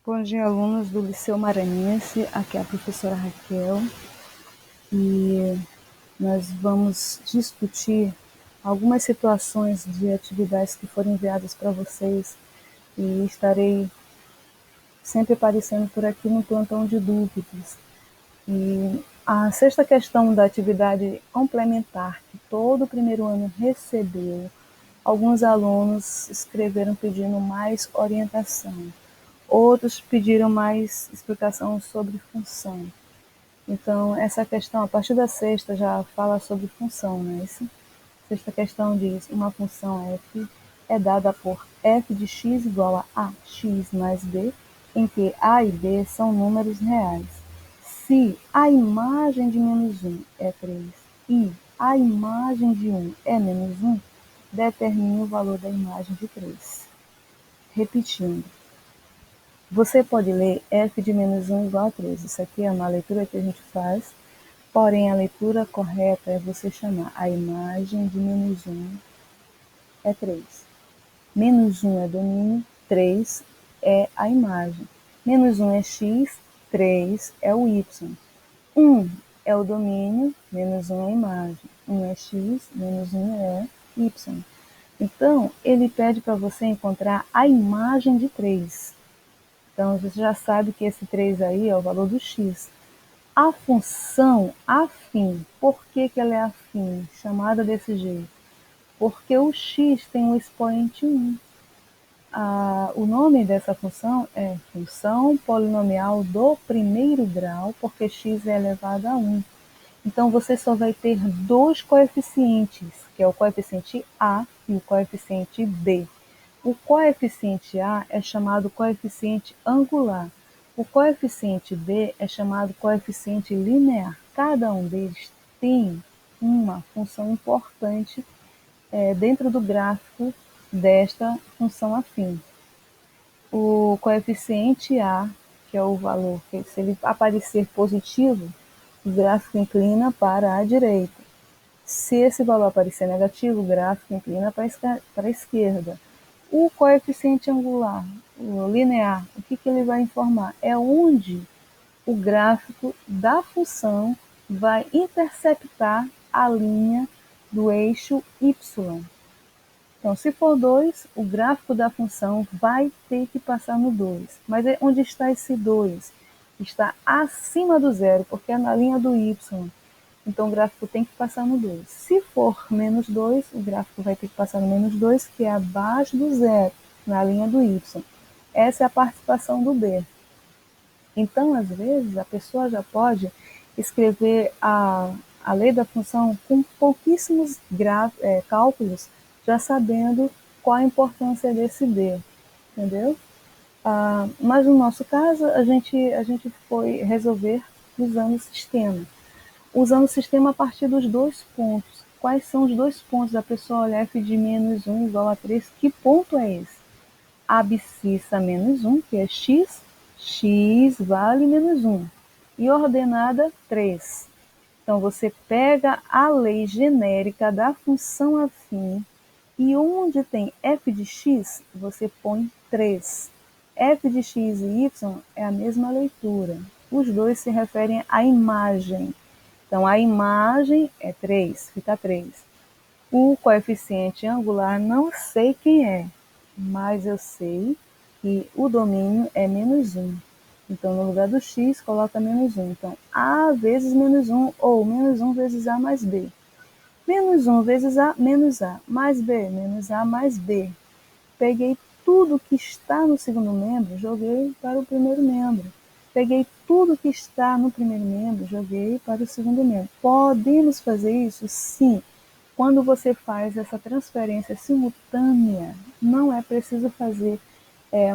Bom dia, alunos do Liceu Maranhense. Aqui é a professora Raquel e nós vamos discutir algumas situações de atividades que foram enviadas para vocês e estarei sempre aparecendo por aqui no plantão de dúvidas. E a sexta questão da atividade complementar que todo o primeiro ano recebeu, alguns alunos escreveram pedindo mais orientação. Outros pediram mais explicação sobre função. Então, essa questão, a partir da sexta, já fala sobre função, né? Essa sexta questão diz, uma função f é dada por f de x igual a x mais b, em que a e b são números reais. Se a imagem de menos 1 é 3 e a imagem de 1 é menos 1, determine o valor da imagem de 3. Repetindo, você pode ler f de menos 1 igual a 3. Isso aqui é uma leitura que a gente faz, porém a leitura correta é você chamar a imagem de menos 1 é 3. Menos 1 é domínio, 3 é a imagem. Menos 1 é x, 3 é o y. 1 é o domínio, menos 1 é a imagem. 1 é x, menos 1 é y. Então, ele pede para você encontrar a imagem de 3. Então, você já sabe que esse 3 aí é o valor do x. A função afim, por que ela é afim? Chamada desse jeito? Porque o x tem um expoente 1. O nome dessa função é função polinomial do primeiro grau, porque x é elevado a 1. Então, você só vai ter dois coeficientes, que é o coeficiente a e o coeficiente b. O coeficiente A é chamado coeficiente angular. O coeficiente B é chamado coeficiente linear. Cada um deles tem uma função importante dentro do gráfico desta função afim. O coeficiente A, que é o valor que, se ele aparecer positivo, o gráfico inclina para a direita. Se esse valor aparecer negativo, o gráfico inclina para a esquerda. O coeficiente angular, o linear, o que ele vai informar? É onde o gráfico da função vai interceptar a linha do eixo y. Então, se for 2, o gráfico da função vai ter que passar no 2. Mas onde está esse 2? Está acima do zero, porque é na linha do y. Então, o gráfico tem que passar no 2. Se for menos 2, o gráfico vai ter que passar no menos 2, que é abaixo do zero, na linha do y. Essa é a participação do b. Então, às vezes, a pessoa já pode escrever a lei da função com pouquíssimos cálculos, já sabendo qual a importância desse b, entendeu? Mas no nosso caso, a gente foi resolver usando o sistema. Usando o sistema a partir dos dois pontos. Quais são os dois pontos? A pessoa olha f de menos 1 igual a 3. Que ponto é esse? Abscissa menos 1, que é x. X vale menos 1. E ordenada 3. Então, você pega a lei genérica da função afim e onde tem f de x, você põe 3. F de x e y é a mesma leitura. Os dois se referem à imagem. Então, a imagem é 3, fica 3. O coeficiente angular não sei quem é, mas eu sei que o domínio é menos 1. Então, no lugar do x, coloca menos 1. Então, a vezes menos 1 ou menos 1 vezes a mais b. Menos 1 vezes a menos a mais b, menos a mais b. Peguei tudo que está no segundo membro, joguei para o primeiro membro. Peguei tudo que está no primeiro membro, joguei para o segundo membro. Podemos fazer isso? Sim. Quando você faz essa transferência simultânea, não é preciso fazer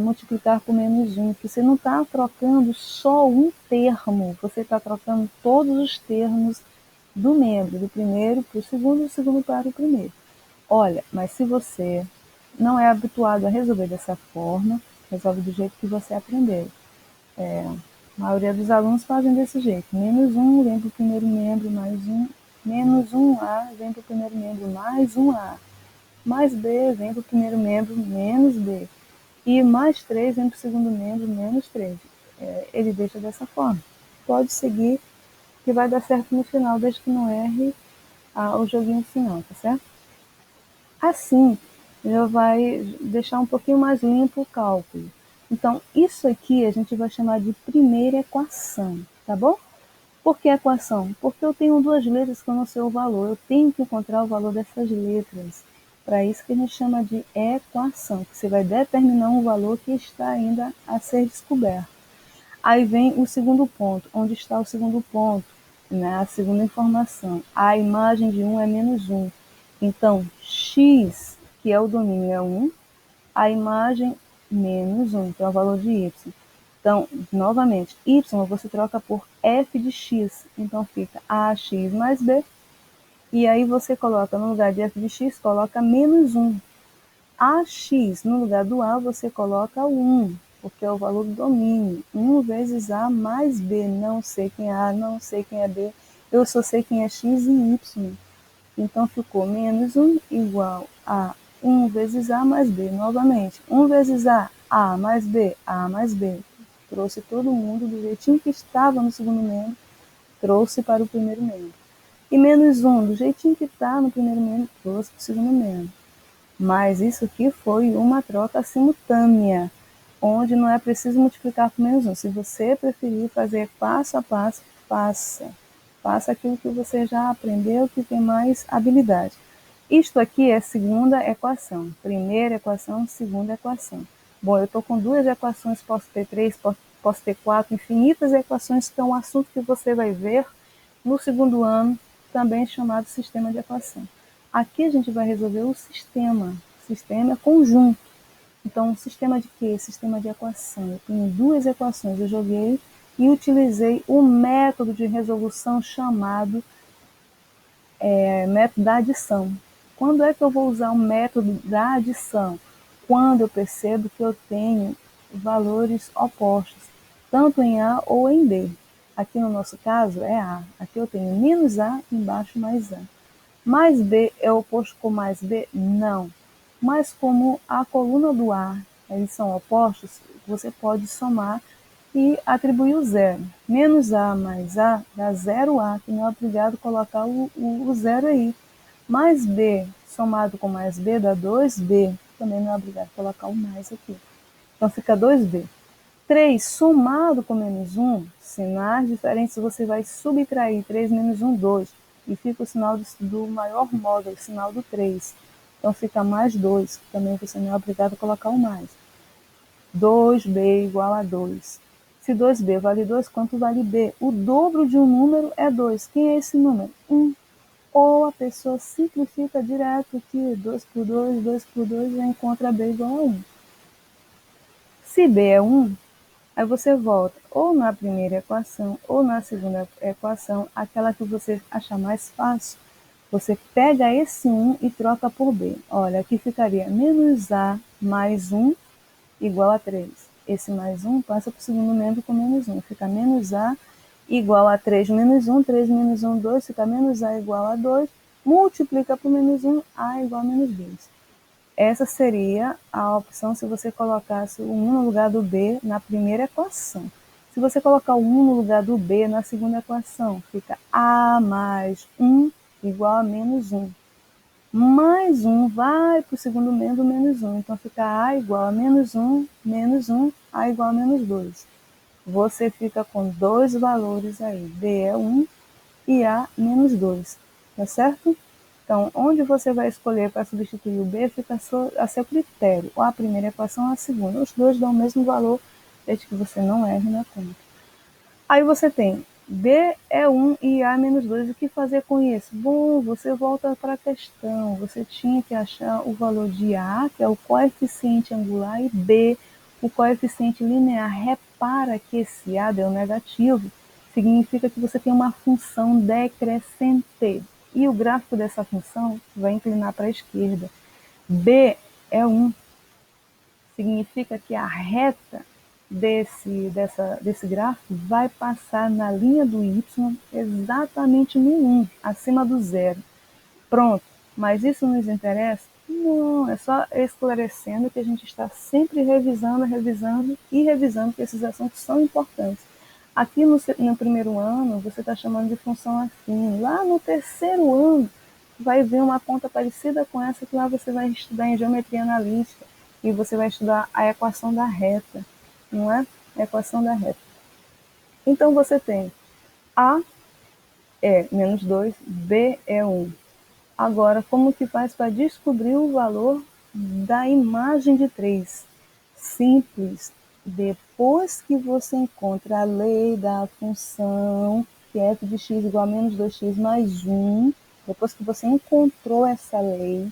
multiplicar por menos 1, porque você não está trocando só um termo, você está trocando todos os termos do membro, do primeiro para o segundo, do segundo para o primeiro. Olha, mas se você não é habituado a resolver dessa forma, resolve do jeito que você aprendeu. A maioria dos alunos fazem desse jeito. Menos 1 vem para o primeiro membro, mais 1. Menos 1A vem para o primeiro membro, mais 1A. Mais B vem para o primeiro membro, menos B. e mais 3 vem para o segundo membro, menos 3. Ele deixa dessa forma. Pode seguir, que vai dar certo no final, desde que não erre o joguinho final, tá certo? Assim, já vai deixar um pouquinho mais limpo o cálculo. Então, isso aqui a gente vai chamar de primeira equação, tá bom? Por que equação? Porque eu tenho duas letras que eu não sei o valor. Eu tenho que encontrar o valor dessas letras. Para isso que a gente chama de equação, que você vai determinar um valor que está ainda a ser descoberto. Aí vem o segundo ponto. Onde está o segundo ponto? A segunda informação. A imagem de 1 é menos 1. Então, x, que é o domínio, é 1. A imagem, menos 1, que é o valor de y. Então, novamente, y você troca por f de x. Então, fica ax mais b. E aí você coloca, no lugar de f de x, coloca menos 1. Ax, no lugar do a, você coloca o 1, porque é o valor do domínio. 1 vezes a mais b. Não sei quem é a, não sei quem é b. Eu só sei quem é x e y. Então, ficou menos 1 igual a 1 vezes a mais b. Novamente, 1 vezes a mais b, a mais b. Trouxe todo mundo do jeitinho que estava no segundo membro, trouxe para o primeiro membro. E menos 1, do jeitinho que está no primeiro membro, trouxe para o segundo membro. Mas isso aqui foi uma troca simultânea, onde não é preciso multiplicar por menos 1. Se você preferir fazer passo a passo, faça. Faça aquilo que você já aprendeu, que tem mais habilidade. Isto aqui é segunda equação. Primeira equação, segunda equação. Bom, eu estou com duas equações, posso ter três, posso ter quatro, infinitas equações, que é um assunto que você vai ver no segundo ano, também chamado sistema de equação. Aqui a gente vai resolver o sistema. Sistema é conjunto. Então, sistema de quê? Sistema de equação. Eu tenho duas equações, eu joguei e utilizei o método de resolução chamado método da adição. Quando é que eu vou usar o método da adição? Quando eu percebo que eu tenho valores opostos, tanto em A ou em B. Aqui no nosso caso é A. Aqui eu tenho menos A, embaixo mais A. Mais B é oposto com mais B? Não. Mas como a coluna do A, eles são opostos, você pode somar e atribuir o zero. Menos A mais A dá 0A, que não é obrigado colocar o zero aí. Mais B somado com mais B dá 2B, também não é obrigado colocar o mais aqui. Então fica 2B. 3 somado com menos 1, sinais diferentes, você vai subtrair 3 menos 1, 2. E fica o sinal do maior módulo, o sinal do 3. Então fica mais 2, que também você não é obrigado a colocar o mais. 2b igual a 2. Se 2b vale 2, quanto vale b? O dobro de um número é 2. Quem é esse número? 1. Ou a pessoa simplifica direto aqui, 2 por 2, 2 por 2, e encontra b igual a 1. Se b é 1, aí você volta ou na primeira equação ou na segunda equação, aquela que você achar mais fácil. Você pega esse 1 e troca por b. Olha, aqui ficaria menos a mais 1 igual a 3. Esse mais 1 passa para o segundo membro com menos 1. Fica menos a igual a 3 menos 1. 3 menos 1, 2. Fica menos a igual a 2. Multiplica por menos 1, a igual a menos 2. Essa seria a opção se você colocasse o 1 no lugar do b na primeira equação. Se você colocar o 1 no lugar do b na segunda equação, fica a mais 1 igual a menos 1. Mais 1 vai para o segundo membro, menos 1. Então fica a igual a menos 1, a igual a menos 2. Você fica com dois valores aí. B é 1 e A menos 2. Tá certo? Então, onde você vai escolher para substituir o B fica a seu critério. Ou a primeira equação ou a segunda. Os dois dão o mesmo valor, desde que você não erre na conta. Aí você tem B é 1 e A menos 2. O que fazer com isso? Bom, você volta para a questão. Você tinha que achar o valor de A, que é o coeficiente angular, e B, o coeficiente linear. Repara que esse A deu negativo, significa que você tem uma função decrescente. E o gráfico dessa função vai inclinar para a esquerda. B é 1. Significa que a reta desse gráfico vai passar na linha do y exatamente no 1, acima do zero. Pronto, mas isso nos interessa Não, é só esclarecendo que a gente está sempre revisando, porque esses assuntos são importantes. Aqui no primeiro ano, você está chamando de função afim. Lá no terceiro ano, vai ver uma conta parecida com essa, que lá você vai estudar em geometria analítica e você vai estudar a equação da reta, não é? A equação da reta. Então você tem A é menos 2, B é 1. Agora, como que faz para descobrir o valor da imagem de 3? Simples. Depois que você encontra a lei da função, que é f de x igual a menos 2x mais 1, depois que você encontrou essa lei,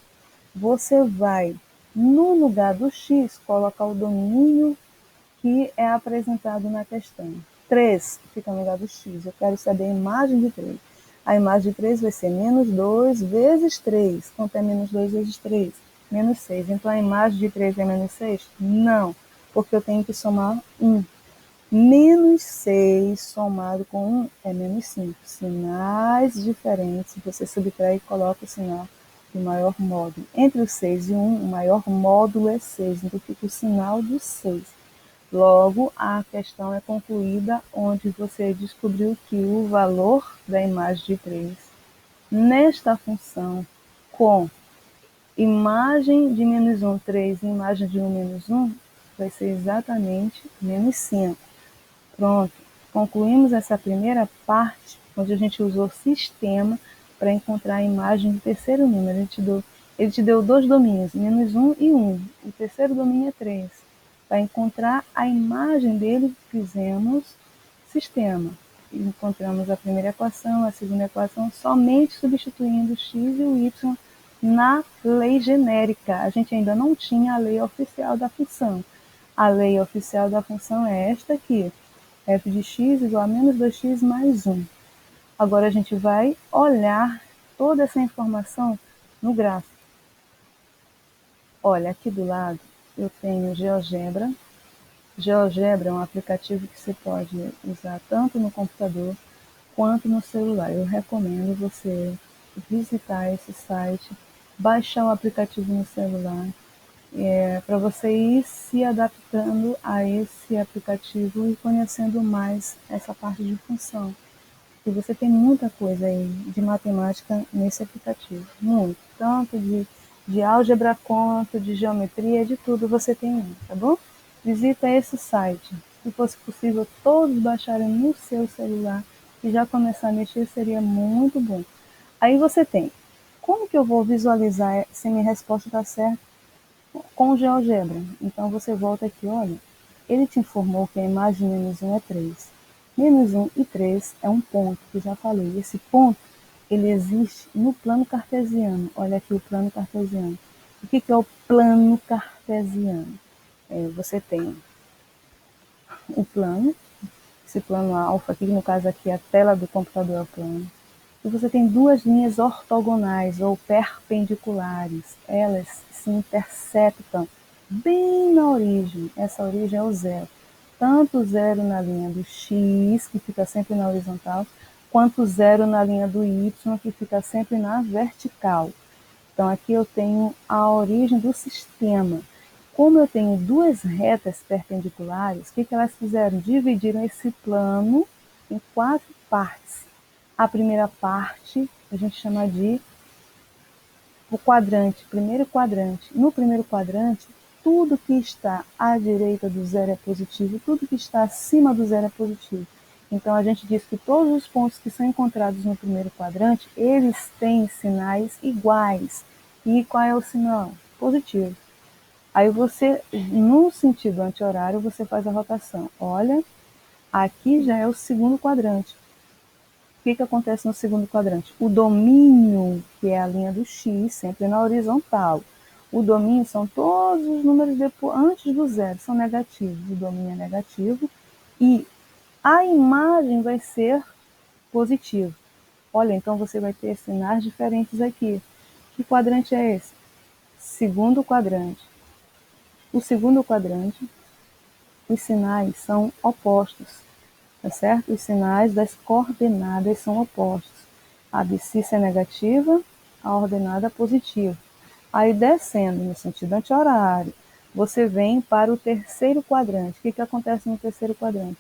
você vai, no lugar do x, colocar o domínio que é apresentado na questão. 3 fica no lugar do x. Eu quero saber a imagem de 3. A imagem de 3 vai ser menos 2 vezes 3. Quanto é menos 2 vezes 3? Menos 6. Então a imagem de 3 é menos 6? Não, porque eu tenho que somar 1. Menos 6 somado com 1 é menos 5. Sinais diferentes, você subtrai e coloca o sinal do maior módulo. Entre o 6 e 1, o maior módulo é 6, então fica o sinal do 6. Logo, a questão é concluída onde você descobriu que o valor da imagem de 3 nesta função com imagem de menos 1, 3 e imagem de 1, menos 1 vai ser exatamente menos 5. Pronto, concluímos essa primeira parte onde a gente usou sistema para encontrar a imagem do terceiro número. Ele te deu dois domínios, menos 1 e 1. O terceiro domínio é 3. Para encontrar a imagem dele, fizemos sistema. Encontramos a primeira equação, a segunda equação, somente substituindo o x e o y na lei genérica. A gente ainda não tinha a lei oficial da função. A lei oficial da função é esta aqui, f de x igual a menos 2x mais 1. Agora a gente vai olhar toda essa informação no gráfico. Olha, aqui do lado eu tenho GeoGebra. GeoGebra é um aplicativo que você pode usar tanto no computador quanto no celular. Eu recomendo você visitar esse site, baixar o aplicativo no celular, para você ir se adaptando a esse aplicativo e conhecendo mais essa parte de função. E você tem muita coisa aí de matemática nesse aplicativo, muito. Tanto de álgebra quanto de geometria, de tudo você tem aí, tá bom? Visita esse site. Se fosse possível, todos baixarem no seu celular e já começar a mexer, seria muito bom. Aí você tem, como que eu vou visualizar se minha resposta está certa com o GeoGebra? Então você volta aqui, olha, ele te informou que a imagem de menos 1 é 3. Menos 1 e 3 é um ponto, que eu já falei. Esse ponto, ele existe no plano cartesiano. Olha aqui o plano cartesiano. O que é o plano cartesiano? Você tem o plano, esse plano alfa, aqui no caso aqui a tela do computador é o plano. E você tem duas linhas ortogonais ou perpendiculares. Elas se interceptam bem na origem. Essa origem é o zero. Tanto o zero na linha do x, que fica sempre na horizontal, quanto o zero na linha do y, que fica sempre na vertical. Então, aqui eu tenho a origem do sistema. Como eu tenho duas retas perpendiculares, o que elas fizeram? Dividiram esse plano em 4 partes. A primeira parte a gente chama de o quadrante, primeiro quadrante. No primeiro quadrante, tudo que está à direita do zero é positivo, tudo que está acima do zero é positivo. Então a gente diz que todos os pontos que são encontrados no primeiro quadrante, eles têm sinais iguais. E qual é o sinal? Positivo. Aí você, no sentido anti-horário, você faz a rotação. Olha, aqui já é o segundo quadrante. O que acontece no segundo quadrante? O domínio, que é a linha do x, sempre na horizontal. O domínio são todos os números antes do zero, são negativos. O domínio é negativo e a imagem vai ser positiva. Olha, então você vai ter sinais diferentes aqui. Que quadrante é esse? Segundo quadrante. O segundo quadrante, os sinais são opostos, tá certo? Os sinais das coordenadas são opostos. A abscissa é negativa, a ordenada positiva. Aí descendo no sentido anti-horário, você vem para o terceiro quadrante. O que acontece no terceiro quadrante?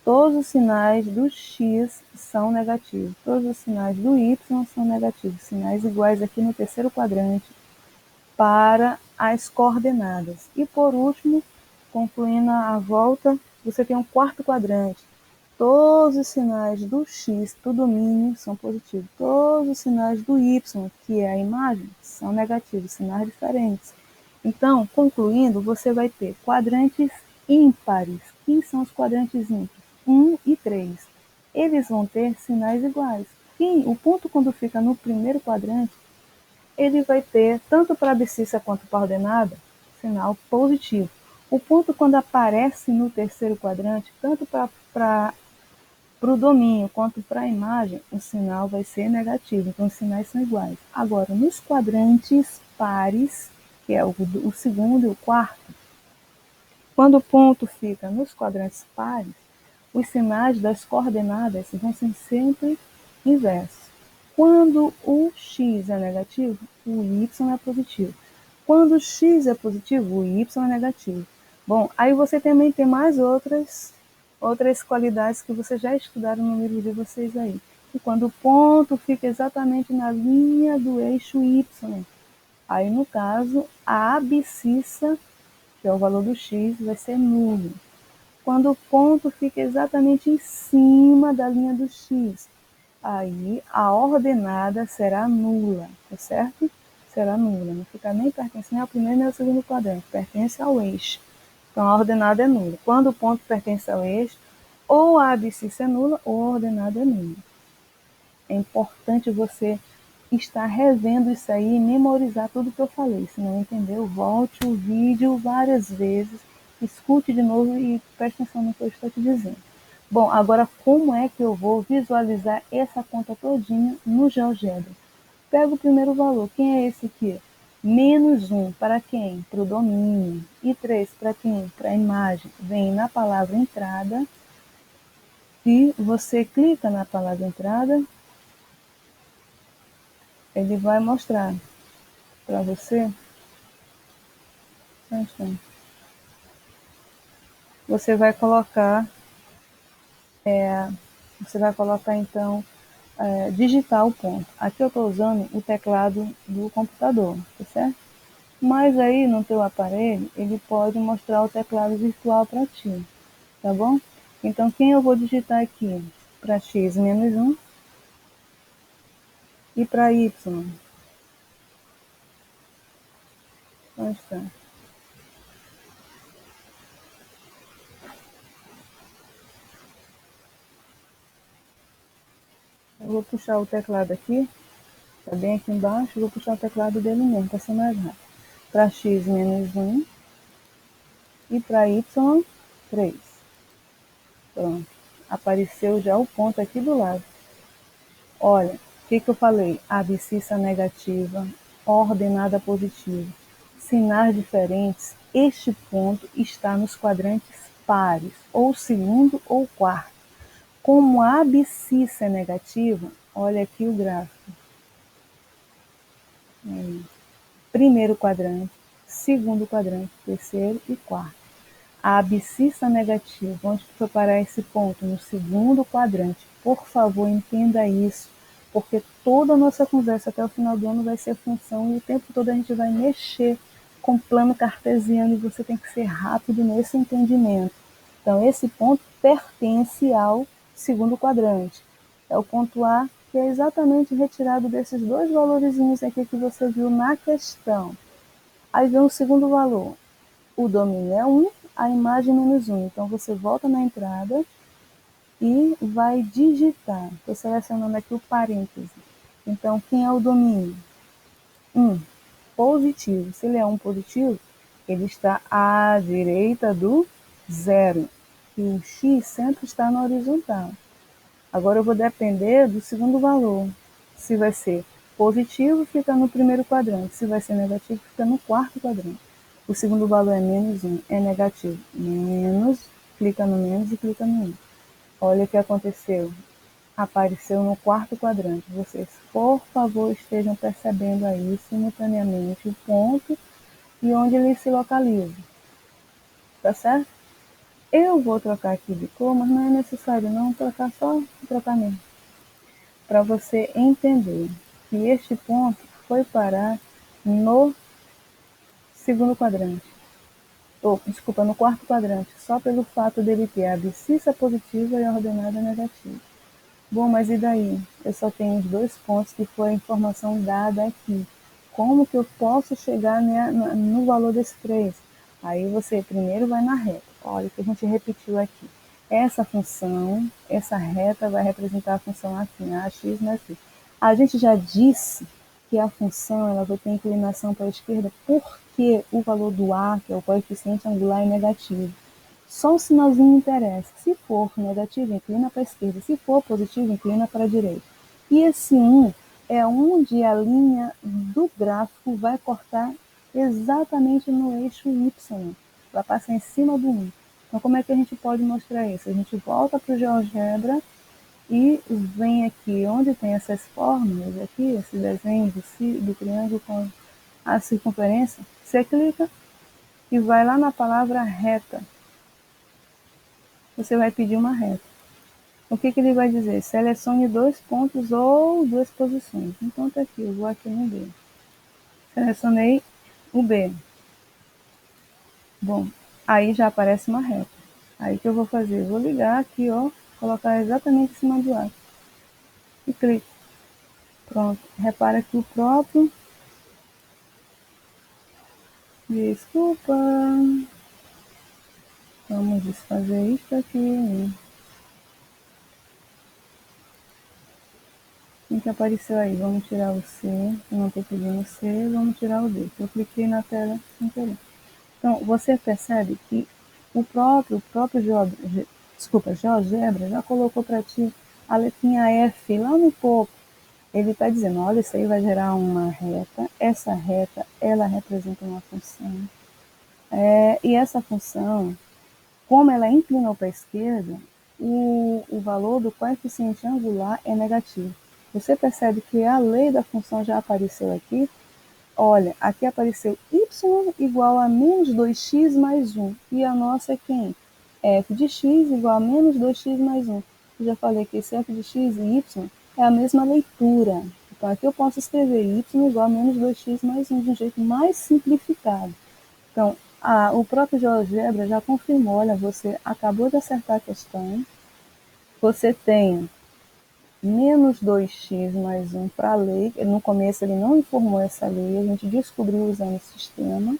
Todos os sinais do X são negativos, todos os sinais do Y são negativos, sinais iguais aqui no terceiro quadrante para as coordenadas. E por último, concluindo a volta, você tem um quarto quadrante. Todos os sinais do X, do domínio, são positivos. Todos os sinais do Y, que é a imagem, são negativos, sinais diferentes. Então, concluindo, você vai ter quadrantes ímpares. Quem são os quadrantes ímpares? 1 e 3. Eles vão ter sinais iguais. O ponto, quando fica no primeiro quadrante, ele vai ter, tanto para a abscissa quanto para a ordenada, sinal positivo. O ponto, quando aparece no terceiro quadrante, tanto para o domínio quanto para a imagem, o sinal vai ser negativo. Então, os sinais são iguais. Agora, nos quadrantes pares, que é o segundo e o quarto, quando o ponto fica nos quadrantes pares, os sinais das coordenadas vão ser sempre inversos. Quando o x é negativo, o y é positivo. Quando o x é positivo, o y é negativo. Bom, aí você também tem mais outras qualidades que vocês já estudaram no livro de vocês aí. E quando o ponto fica exatamente na linha do eixo y, aí no caso, a abscissa, que é o valor do x, vai ser nulo. Quando o ponto fica exatamente em cima da linha do x, aí a ordenada será nula, tá certo? Será nula, não fica nem pertence nem ao primeiro nem ao segundo quadrante, pertence ao eixo. Então a ordenada é nula. Quando o ponto pertence ao eixo, ou a abscissa é nula ou a ordenada é nula. É importante você estar revendo isso aí e memorizar tudo que eu falei. Se não entendeu, volte o vídeo várias vezes, escute de novo e preste atenção no que eu estou te dizendo. Bom, agora como é que eu vou visualizar essa conta todinha no GeoGebra? Pega o primeiro valor. Quem é esse aqui? Menos 1 para quem? Para o domínio. E 3 para quem? Para a imagem. Vem na palavra entrada e você clica na palavra entrada, ele vai mostrar para você. Você vai colocar, então, digitar o ponto. Aqui eu estou usando o teclado do computador, tá certo? Mas aí no teu aparelho, ele pode mostrar o teclado virtual para ti, tá bom? Então, quem eu vou digitar aqui? Para x menos 1 e para y. Onde está? Eu vou puxar o teclado aqui, tá bem aqui embaixo, vou puxar o teclado dele mesmo, para ser mais rápido. Para x menos 1 e para y 3. Pronto. Apareceu já o ponto aqui do lado. Olha, o que eu falei? Abscissa negativa, ordenada positiva. Sinais diferentes, este ponto está nos quadrantes pares, ou segundo ou quarto. Como a abscissa é negativa, olha aqui o gráfico. Primeiro quadrante, segundo quadrante, terceiro e quarto. A abscissa negativa, onde foi parar esse ponto? No segundo quadrante. Por favor, entenda isso, porque toda a nossa conversa até o final do ano vai ser função e o tempo todo a gente vai mexer com plano cartesiano e você tem que ser rápido nesse entendimento. Então, esse ponto pertence ao segundo quadrante. É o ponto A, que é exatamente retirado desses dois valorzinhos aqui que você viu na questão. Aí vem o segundo valor. O domínio é 1, a imagem menos 1. Então, você volta na entrada e vai digitar. Estou selecionando aqui o parêntese. Então, quem é o domínio? 1. Positivo. Se ele é 1 positivo, ele está à direita do zero. E o x sempre está na horizontal. Agora eu vou depender do segundo valor. Se vai ser positivo, fica no primeiro quadrante. Se vai ser negativo, fica no quarto quadrante. O segundo valor é menos 1, é negativo. Menos, clica no menos e clica no 1. Olha o que aconteceu. apareceu no quarto quadrante. Vocês, por favor, estejam percebendo aí simultaneamente o ponto e onde ele se localiza. Tá certo? Eu vou trocar aqui de cor, mas não é necessário não trocar, só trocar mesmo. Para você entender que este ponto foi parar no segundo quadrante. Desculpa, no quarto quadrante, só pelo fato dele ter a abscissa positiva e a ordenada negativa. Bom, mas e daí? Eu só tenho os dois pontos que foi a informação dada aqui. Como que eu posso chegar no valor desse 3? Aí você primeiro vai na reta. Olha o que a gente repetiu aqui. Essa função, essa reta vai representar a função afim, a x mais y. A gente já disse que a função ela vai ter inclinação para a esquerda porque o valor do a, que é o coeficiente angular, é negativo. Só o sinalzinho interessa. Se for negativo, inclina para a esquerda. Se for positivo, inclina para a direita. E esse 1 é onde a linha do gráfico vai cortar exatamente no eixo Y. Vai passar em cima do 1. Então, como é que a gente pode mostrar isso? A gente volta para o GeoGebra e vem aqui onde tem essas fórmulas, aqui, esse desenho do triângulo com a circunferência. Você clica e vai lá na palavra reta. Você vai pedir uma reta. O que ele vai dizer? Selecione dois pontos ou duas posições. Então tá aqui, eu vou aqui no B. Selecionei o B. Bom, aí já aparece uma reta. Aí o que eu vou fazer? Vou ligar aqui, ó, colocar exatamente em cima do A. E clico. Pronto. Repara que o próprio... Desculpa. Vamos desfazer isso aqui. O que apareceu aí? Vamos tirar o C. Não estou pedindo o C. Vamos tirar o D. Eu cliquei na tela sem querer. Então, você percebe que o próprio GeoGebra já colocou para ti a letrinha F lá no topo. Ele está dizendo, olha, isso aí vai gerar uma reta. Essa reta, ela representa uma função. E essa função, como ela inclinou para a esquerda, o valor do coeficiente angular é negativo. Você percebe que a lei da função já apareceu aqui? Olha, aqui apareceu y igual a menos 2x mais 1. E a nossa é quem? F de x igual a menos 2x mais 1. Eu já falei que esse f de x e y é a mesma leitura. Então aqui eu posso escrever y igual a menos 2x mais 1 de um jeito mais simplificado. Então, o próprio GeoGebra já confirmou, olha, você acabou de acertar a questão, você tem menos 2x mais 1 para a lei. No começo ele não informou essa lei, a gente descobriu usando o sistema,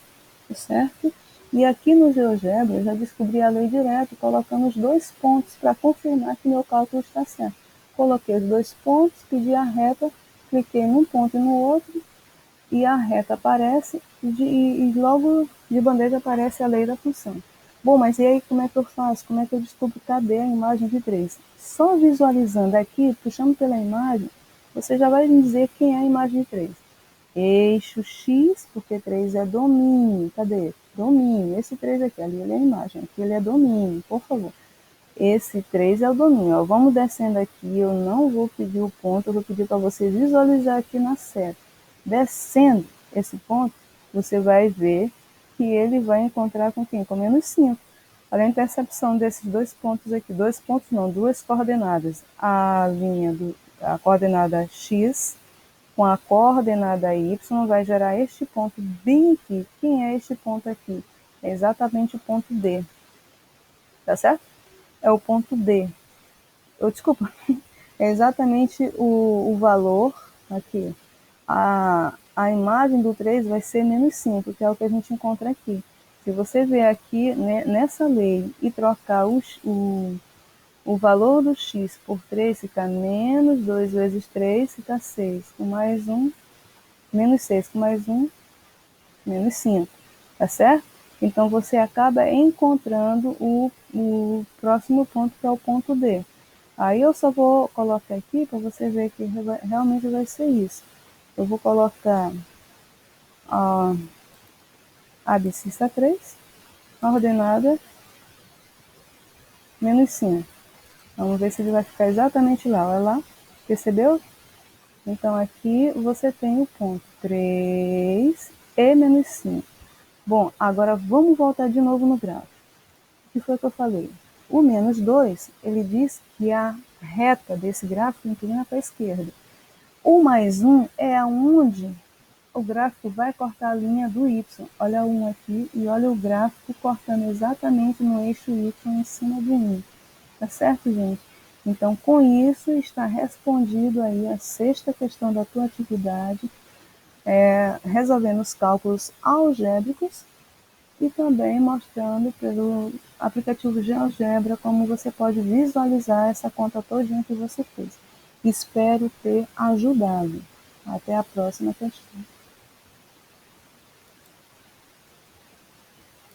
certo? E aqui no GeoGebra eu já descobri a lei direto, colocando os dois pontos para confirmar que meu cálculo está certo. Coloquei os dois pontos, pedi a reta, cliquei num ponto e no outro, e a reta aparece, e logo de bandeja aparece a lei da função. Bom, mas e aí como é que eu faço? Como é que eu descubro cadê a imagem de 3? Só visualizando aqui, puxando pela imagem, você já vai me dizer quem é a imagem de 3. Eixo X, porque 3 é domínio. Cadê? Domínio. Esse 3 aqui, ali ele é a imagem, aqui ele é domínio, por favor. Esse 3 é o domínio. Ó, vamos descendo aqui, eu não vou pedir o ponto, eu vou pedir para você visualizar aqui na seta. Descendo esse ponto, você vai ver que ele vai encontrar com quem? Com menos 5. Olha a intercepção desses dois pontos aqui. Dois pontos não, duas coordenadas. A coordenada x com a coordenada y vai gerar este ponto bem aqui. Quem é este ponto aqui? É exatamente o ponto D. Tá certo? É o ponto D. Desculpa, é exatamente o valor aqui. A imagem do 3 vai ser menos 5, que é o que a gente encontra aqui. Se você ver aqui, né, nessa lei, e trocar o valor do x por 3, fica menos 2 vezes 3, fica 6. Com mais 1, menos 6. Com mais 1, menos 5. Tá certo? Então, você acaba encontrando o próximo ponto, que é o ponto D. Aí eu só vou colocar aqui para você ver que realmente vai ser isso. Eu vou colocar a abscissa 3, a ordenada menos 5. Vamos ver se ele vai ficar exatamente lá. Olha lá. Percebeu? Então, aqui você tem o ponto 3 e menos 5. Bom, agora vamos voltar de novo no gráfico. O que foi que eu falei? O menos 2, ele diz que a reta desse gráfico inclina para a esquerda. O mais 1 é aonde o gráfico vai cortar a linha do y. Olha o 1 aqui e olha o gráfico cortando exatamente no eixo y em cima do 1. Tá certo, gente? Então, com isso, está respondido aí a sexta questão da tua atividade, resolvendo os cálculos algébricos e também mostrando pelo aplicativo GeoGebra como você pode visualizar essa conta todinha que você fez. Espero ter ajudado. Até a próxima questão.